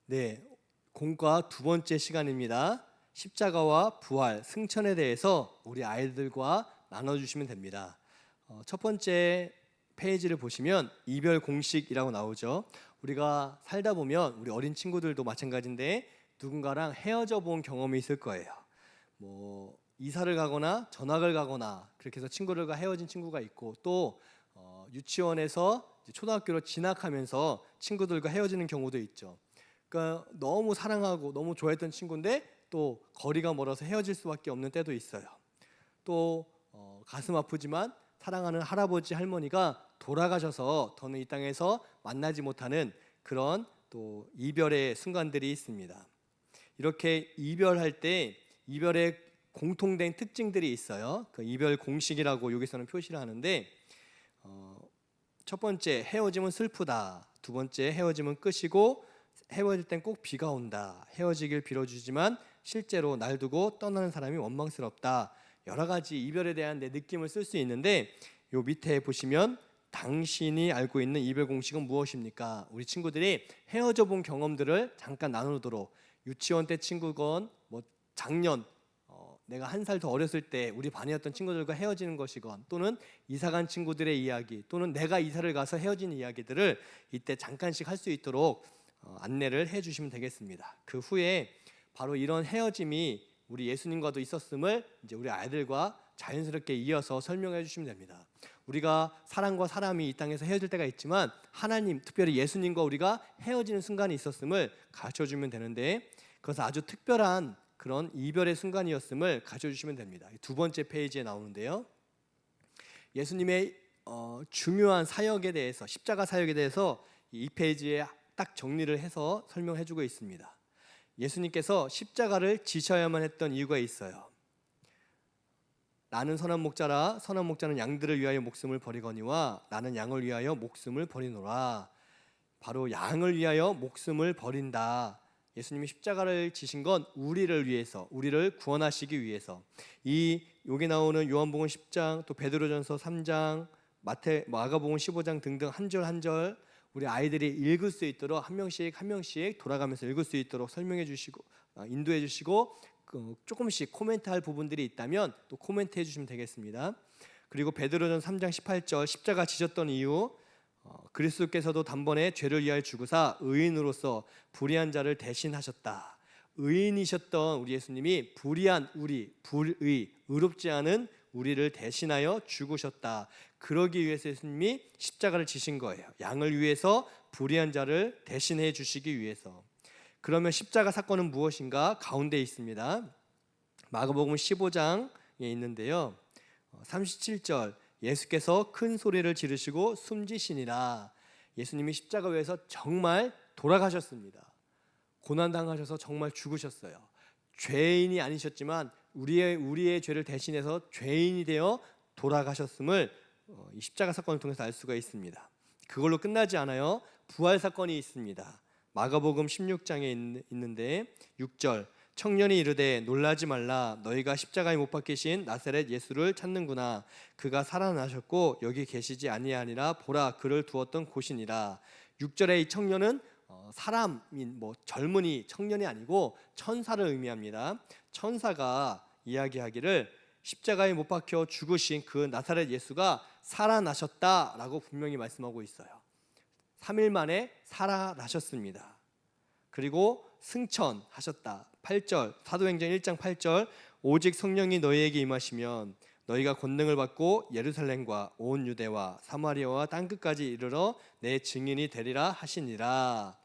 네, 공과 두 번째 시간입니다. 십자가와 부활, 승천에 대해서 우리 아이들과 나눠주시면 됩니다. 첫 번째 페이지를 보시면 이별 공식이라고 나오죠. 우리가 살다 보면 우리 어린 친구들도 마찬가지인데 누군가랑 헤어져 본 경험이 있을 거예요. 뭐 이사를 가거나 전학을 가거나 그렇게 해서 친구들과 헤어진 친구가 있고, 또 유치원에서 이제 초등학교로 진학하면서 친구들과 헤어지는 경우도 있죠. 그러니까 너무 사랑하고 너무 좋아했던 친구인데 또 거리가 멀어서 헤어질 수밖에 없는 때도 있어요. 또 가슴 아프지만 사랑하는 할아버지 할머니가 돌아가셔서 더는 이 땅에서 만나지 못하는 그런 또 이별의 순간들이 있습니다. 이렇게 이별할 때 이별의 공통된 특징들이 있어요. 그 이별 공식이라고 여기서는 표시를 하는데, 첫 번째 헤어짐은 슬프다. 두 번째 헤어짐은 끝이고, 헤어질 땐 꼭 비가 온다. 헤어지길 빌어주지만 실제로 날 두고 떠나는 사람이 원망스럽다. 여러 가지 이별에 대한 내 느낌을 쓸 수 있는데, 요 밑에 보시면 당신이 알고 있는 이별 공식은 무엇입니까? 우리 친구들이 헤어져 본 경험들을 잠깐 나누도록, 유치원 때 친구건 뭐 작년 내가 한 살 더 어렸을 때 우리 반이었던 친구들과 헤어지는 것이건, 또는 이사간 친구들의 이야기, 또는 내가 이사를 가서 헤어진 이야기들을 이때 잠깐씩 할 수 있도록 안내를 해주시면 되겠습니다. 그 후에 바로 이런 헤어짐이 우리 예수님과도 있었음을 이제 우리 아이들과 자연스럽게 이어서 설명해 주시면 됩니다. 우리가 사람과 사람이 이 땅에서 헤어질 때가 있지만 하나님, 특별히 예수님과 우리가 헤어지는 순간이 있었음을 가르쳐 주면 되는데, 그것은 아주 특별한 그런 이별의 순간이었음을 가르쳐 주시면 됩니다. 두 번째 페이지에 나오는데요, 예수님의 중요한 사역에 대해서, 십자가 사역에 대해서 이 페이지에 딱 정리를 해서 설명해 주고 있습니다. 예수님께서 십자가를 지셔야만 했던 이유가 있어요. 나는 선한 목자라, 선한 목자는 양들을 위하여 목숨을 버리거니와 나는 양을 위하여 목숨을 버리노라. 바로 양을 위하여 목숨을 버린다. 예수님이 십자가를 지신 건 우리를 위해서, 우리를 구원하시기 위해서. 여기 나오는 요한복음 10장, 또 베드로전서 3장, 마가복음 15장 등등 한 절 한 절 우리 아이들이 읽을 수 있도록 한 명씩 한 명씩 돌아가면서 읽을 수 있도록 설명해 주시고 인도해 주시고, 조금씩 코멘트할 부분들이 있다면 또 코멘트해 주시면 되겠습니다. 그리고 베드로전 3장 18절, 십자가 지셨던 이유, 그리스도께서도 단번에 죄를 위하여 죽으사 의인으로서 불의한 자를 대신하셨다. 의인이셨던 우리 예수님이 불의한 우리, 의롭지 않은 우리를 대신하여 죽으셨다. 그러기 위해서 예수님이 십자가를 지신 거예요. 양을 위해서, 불의한 자를 대신해 주시기 위해서. 그러면 십자가 사건은 무엇인가? 가운데 있습니다. 마가복음 15장에 있는데요, 37절, 예수께서 큰 소리를 지르시고 숨지시니라. 예수님이 십자가 위에서 정말 돌아가셨습니다. 고난당하셔서 정말 죽으셨어요. 죄인이 아니셨지만 우리의 죄를 대신해서 죄인이 되어 돌아가셨음을 이 십자가 사건을 통해서 알 수가 있습니다. 그걸로 끝나지 않아요. 부활 사건이 있습니다. 마가복음 16장에 있는데 6절, 청년이 이르되 놀라지 말라. 너희가 십자가에 못 박히신 나사렛 예수를 찾는구나. 그가 살아나셨고 여기 계시지 아니하니라. 보라, 그를 두었던 곳이니라. 6절의 이 청년은 사람인 젊은이, 청년이 아니고 천사를 의미합니다. 천사가 이야기하기를 십자가에 못 박혀 죽으신 그 나사렛 예수가 살아나셨다라고 분명히 말씀하고 있어요. 3일 만에 살아나셨습니다. 그리고 승천하셨다. 8절, 사도행전 1장 8절, 오직 성령이 너희에게 임하시면 너희가 권능을 받고 예루살렘과 온 유대와 사마리아와 땅끝까지 이르러 내 증인이 되리라 하시니라.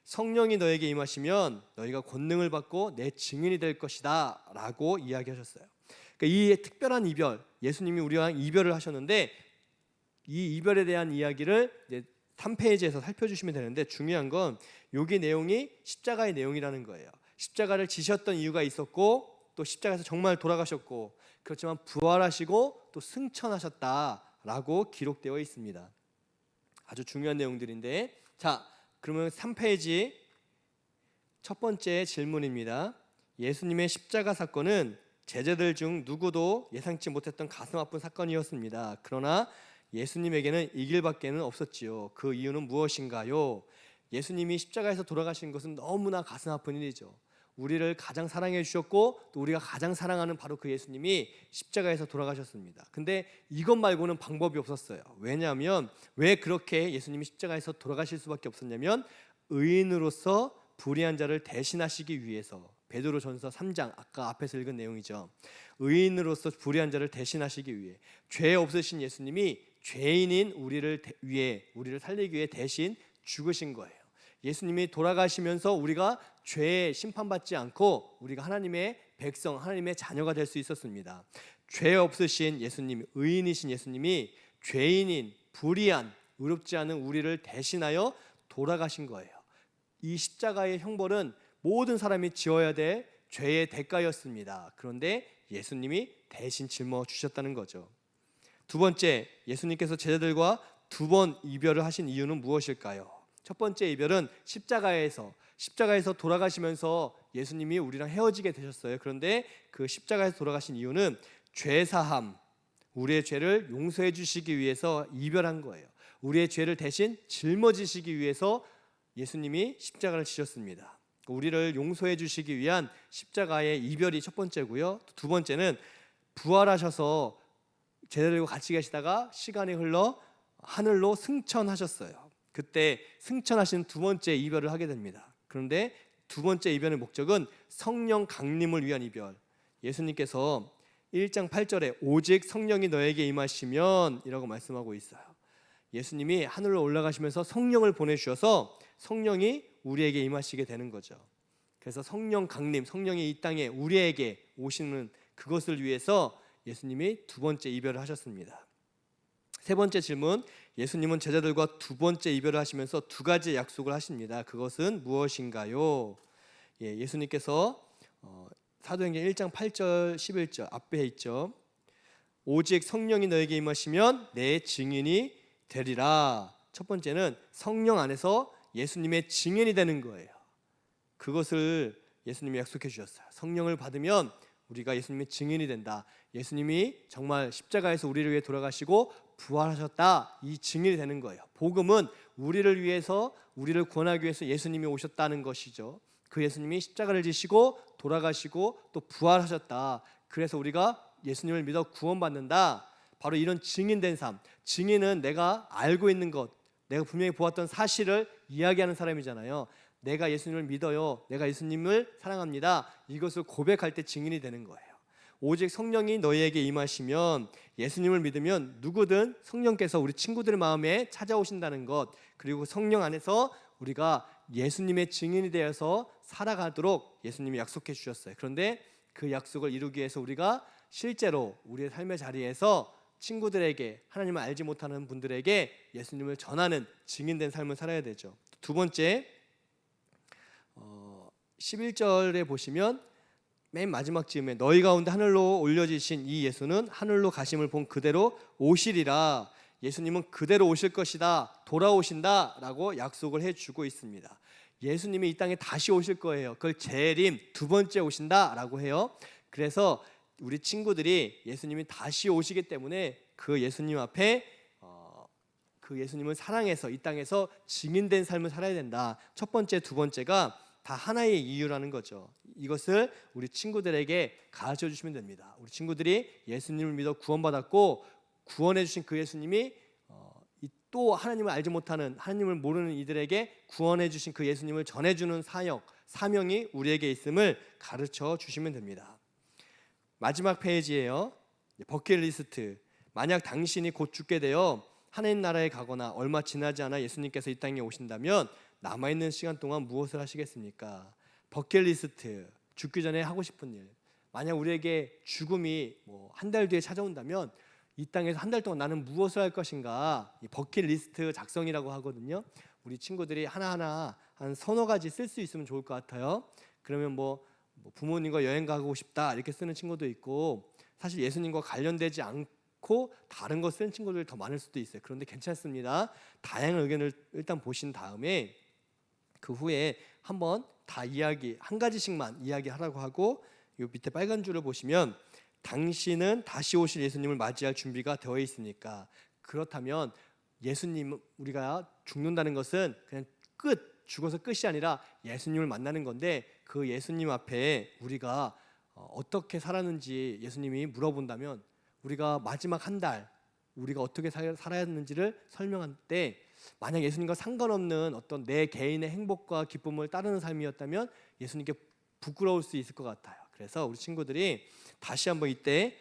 성령이 너에게 임하시면 너희가 권능을 받고 내 증인이 될 것이다 라고 이야기하셨어요. 그러니까 이 특별한 이별, 예수님이 우리와 이별을 하셨는데 이 이별에 대한 이야기를 이제 3페이지에서 살펴주시면 되는데, 중요한 건 여기 내용이 십자가의 내용이라는 거예요. 십자가를 지셨던 이유가 있었고, 또 십자가에서 정말 돌아가셨고, 그렇지만 부활하시고 또 승천하셨다라고 기록되어 있습니다. 아주 중요한 내용들인데, 자, 그러면 3페이지 첫 번째 질문입니다. 예수님의 십자가 사건은 제자들 중 누구도 예상치 못했던 가슴 아픈 사건이었습니다. 그러나 예수님에게는 이 길밖에는 없었지요. 그 이유는 무엇인가요? 예수님이 십자가에서 돌아가신 것은 너무나 가슴 아픈 일이죠. 우리를 가장 사랑해 주셨고 또 우리가 가장 사랑하는 바로 그 예수님이 십자가에서 돌아가셨습니다. 근데 이것 말고는 방법이 없었어요. 왜냐하면 왜 그렇게 예수님이 십자가에서 돌아가실 수밖에 없었냐면 의인으로서 불의한 자를 대신하시기 위해서. 베드로전서 3장 아까 앞에서 읽은 내용이죠. 의인으로서 불의한 자를 대신하시기 위해 죄 없으신 예수님이 죄인인 우리를 살리기 위해 대신 죽으신 거예요. 예수님이 돌아가시면서 우리가 죄에 심판받지 않고 우리가 하나님의 백성, 하나님의 자녀가 될 수 있었습니다. 죄 없으신 예수님, 의인이신 예수님이 죄인인 불의한 의롭지 않은 우리를 대신하여 돌아가신 거예요. 이 십자가의 형벌은 모든 사람이 지어야 될 죄의 대가였습니다. 그런데 예수님이 대신 짊어 주셨다는 거죠. 두 번째, 예수님께서 제자들과 두 번 이별을 하신 이유는 무엇일까요? 첫 번째 이별은 십자가에서 돌아가시면서 예수님이 우리랑 헤어지게 되셨어요. 그런데 그 십자가에서 돌아가신 이유는 죄사함, 우리의 죄를 용서해 주시기 위해서 이별한 거예요. 우리의 죄를 대신 짊어지시기 위해서 예수님이 십자가를 지셨습니다. 우리를 용서해 주시기 위한 십자가의 이별이 첫 번째고요. 두 번째는 부활하셔서 제자들과 같이 계시다가 시간이 흘러 하늘로 승천하셨어요. 그때 승천하신 두 번째 이별을 하게 됩니다. 그런데 두 번째 이별의 목적은 성령 강림을 위한 이별. 예수님께서 1장 8절에 오직 성령이 너에게 임하시면 이라고 말씀하고 있어요. 예수님이 하늘로 올라가시면서 성령을 보내주셔서 성령이 우리에게 임하시게 되는 거죠. 그래서 성령 강림, 성령이 이 땅에 우리에게 오시는 그것을 위해서 예수님이 두 번째 이별을 하셨습니다. 세 번째 질문, 예수님은 제자들과 두 번째 이별을 하시면서 두 가지 약속을 하십니다. 그것은 무엇인가요? 예수님께서 사도행전 1장 8절 11절 앞에 있죠. 오직 성령이 너에게 임하시면 내 증인이 되리라. 첫 번째는 성령 안에서 예수님의 증인이 되는 거예요. 그것을 예수님이 약속해 주셨어요. 성령을 받으면 우리가 예수님의 증인이 된다. 예수님이 정말 십자가에서 우리를 위해 돌아가시고 부활하셨다. 이 증인이 되는 거예요. 복음은 우리를 위해서, 우리를 구원하기 위해서 예수님이 오셨다는 것이죠. 그 예수님이 십자가를 지시고 돌아가시고 또 부활하셨다. 그래서 우리가 예수님을 믿어 구원받는다. 바로 이런 증인된 삶. 증인은 내가 알고 있는 것, 내가 분명히 보았던 사실을 이야기하는 사람이잖아요. 내가 예수님을 믿어요. 내가 예수님을 사랑합니다. 이것을 고백할 때 증인이 되는 거예요. 오직 성령이 너희에게 임하시면, 예수님을 믿으면 누구든 성령께서 우리 친구들 마음에 찾아오신다는 것, 그리고 성령 안에서 우리가 예수님의 증인이 되어서 살아가도록 예수님이 약속해 주셨어요. 그런데 그 약속을 이루기 위해서 우리가 실제로 우리의 삶의 자리에서 친구들에게, 하나님을 알지 못하는 분들에게 예수님을 전하는 증인된 삶을 살아야 되죠. 두 번째, 11절에 보시면 맨 마지막 즈음에 너희 가운데 하늘로 올려지신 이 예수는 하늘로 가심을 본 그대로 오시리라. 예수님은 그대로 오실 것이다, 돌아오신다 라고 약속을 해주고 있습니다. 예수님이 이 땅에 다시 오실 거예요. 그걸 재림, 두 번째 오신다 라고 해요. 그래서 우리 친구들이 예수님이 다시 오시기 때문에 그 예수님 앞에 그 예수님을 사랑해서 이 땅에서 증인된 삶을 살아야 된다. 첫 번째, 두 번째가 다 하나의 이유라는 거죠. 이것을 우리 친구들에게 가르쳐 주시면 됩니다. 우리 친구들이 예수님을 믿어 구원받았고 구원해 주신 그 예수님이 또 하나님을 알지 못하는, 하나님을 모르는 이들에게 구원해 주신 그 예수님을 전해주는 사명이 우리에게 있음을 가르쳐 주시면 됩니다. 마지막 페이지예요. 버킷리스트. 만약 당신이 곧 죽게 되어 하나님 나라에 가거나 얼마 지나지 않아 예수님께서 이 땅에 오신다면 남아있는 시간 동안 무엇을 하시겠습니까? 버킷리스트, 죽기 전에 하고 싶은 일. 만약 우리에게 죽음이 한 달 뒤에 찾아온다면 이 땅에서 한 달 동안 나는 무엇을 할 것인가, 이 버킷리스트 작성이라고 하거든요. 우리 친구들이 하나하나 한 서너 가지 쓸 수 있으면 좋을 것 같아요. 그러면 부모님과 여행 가고 싶다 이렇게 쓰는 친구도 있고, 사실 예수님과 관련되지 않고 다른 거 쓰는 친구들이 더 많을 수도 있어요. 그런데 괜찮습니다. 다양한 의견을 일단 보신 다음에 그 후에 한번 다 한 가지씩만 이야기하라고 하고, 이 밑에 빨간 줄을 보시면 당신은 다시 오실 예수님을 맞이할 준비가 되어 있으니까, 그렇다면 예수님, 우리가 죽는다는 것은 그냥 끝, 죽어서 끝이 아니라 예수님을 만나는 건데, 그 예수님 앞에 우리가 어떻게 살았는지 예수님이 물어본다면 우리가 마지막 한 달 우리가 어떻게 살아야 했는지를 설명할 때, 만약 예수님과 상관없는 어떤 내 개인의 행복과 기쁨을 따르는 삶이었다면 예수님께 부끄러울 수 있을 것 같아요. 그래서 우리 친구들이 다시 한번 이때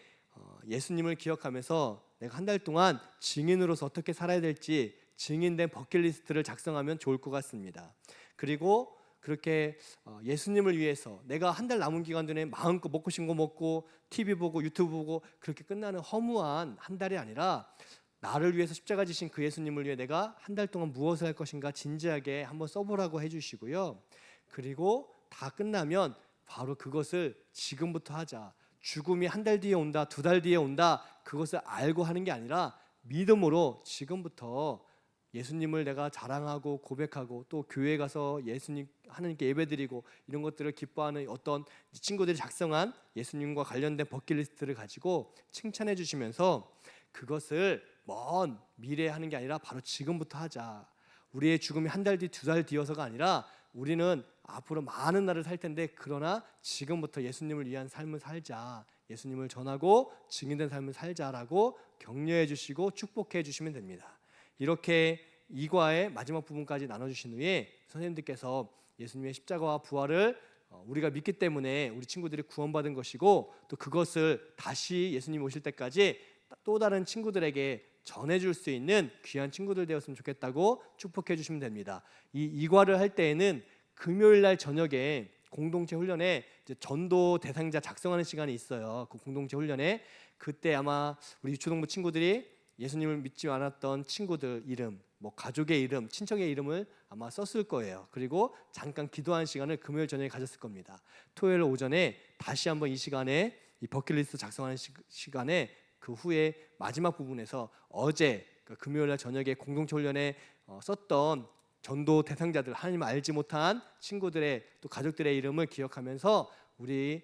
예수님을 기억하면서 내가 한 달 동안 증인으로서 어떻게 살아야 될지 증인된 버킷리스트를 작성하면 좋을 것 같습니다. 그리고 그렇게 예수님을 위해서 내가 한 달 남은 기간 동안에 마음껏 먹고 싶은 거 먹고 TV 보고 유튜브 보고 그렇게 끝나는 허무한 한 달이 아니라, 나를 위해서 십자가 지신 그 예수님을 위해 내가 한 달 동안 무엇을 할 것인가 진지하게 한번 써보라고 해주시고요. 그리고 다 끝나면 바로 그것을 지금부터 하자. 죽음이 한 달 뒤에 온다, 두 달 뒤에 온다, 그것을 알고 하는 게 아니라 믿음으로 지금부터 예수님을 내가 자랑하고 고백하고, 또 교회에 가서 예수님 하나님께 예배드리고 이런 것들을 기뻐하는 어떤 친구들이 작성한 예수님과 관련된 버킷리스트를 가지고 칭찬해 주시면서, 그것을 먼 미래에 하는 게 아니라 바로 지금부터 하자. 우리의 죽음이 한 달 뒤, 두 달 뒤여서가 아니라 우리는 앞으로 많은 날을 살 텐데, 그러나 지금부터 예수님을 위한 삶을 살자, 예수님을 전하고 증인된 삶을 살자라고 격려해 주시고 축복해 주시면 됩니다. 이렇게 2과의 마지막 부분까지 나눠주신 후에 선생님들께서 예수님의 십자가와 부활을 우리가 믿기 때문에 우리 친구들이 구원받은 것이고, 또 그것을 다시 예수님 오실 때까지 또 다른 친구들에게 전해줄 수 있는 귀한 친구들 되었으면 좋겠다고 축복해 주시면 됩니다. 이 2과를 할 때에는 금요일 날 저녁에 공동체 훈련에 이제 전도 대상자 작성하는 시간이 있어요. 그 공동체 훈련에 그때 아마 우리 유초동부 친구들이 예수님을 믿지 않았던 친구들 이름, 뭐 가족의 이름, 친척의 이름을 아마 썼을 거예요. 그리고 잠깐 기도하는 시간을 금요일 저녁에 가졌을 겁니다. 토요일 오전에 다시 한번 이 시간에 이 버킷리스트 작성하는 시간에 그 후에 마지막 부분에서 어제 금요일 날 저녁에 공동체 훈련에 썼던 전도 대상자들, 하나님 알지 못한 친구들의 또 가족들의 이름을 기억하면서 우리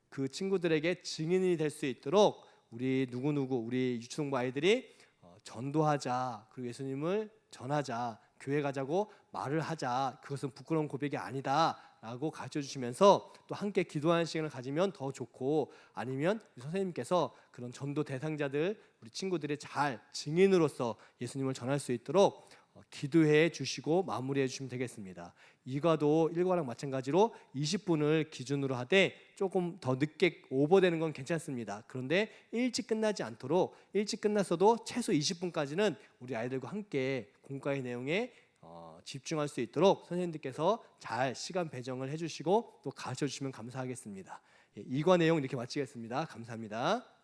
그 친구들에게 증인이 될 수 있도록 우리 누구누구 우리 유초동부 아이들이 전도하자, 그리고 예수님을 전하자, 교회 가자고 말을 하자, 그것은 부끄러운 고백이 아니다 라고 가르쳐 주시면서 또 함께 기도하는 시간을 가지면 더 좋고, 아니면 선생님께서 그런 전도 대상자들 우리 친구들이 잘 증인으로서 예수님을 전할 수 있도록 기도해 주시고 마무리해 주시면 되겠습니다. 2과도 1과랑 마찬가지로 20분을 기준으로 하되 조금 더 늦게 오버되는 건 괜찮습니다. 그런데 일찍 끝나지 않도록, 일찍 끝났어도 최소 20분까지는 우리 아이들과 함께 공과의 내용에 집중할 수 있도록 선생님들께서 잘 시간 배정을 해주시고 또 가르쳐 주시면 감사하겠습니다. 2과 내용 이렇게 마치겠습니다. 감사합니다.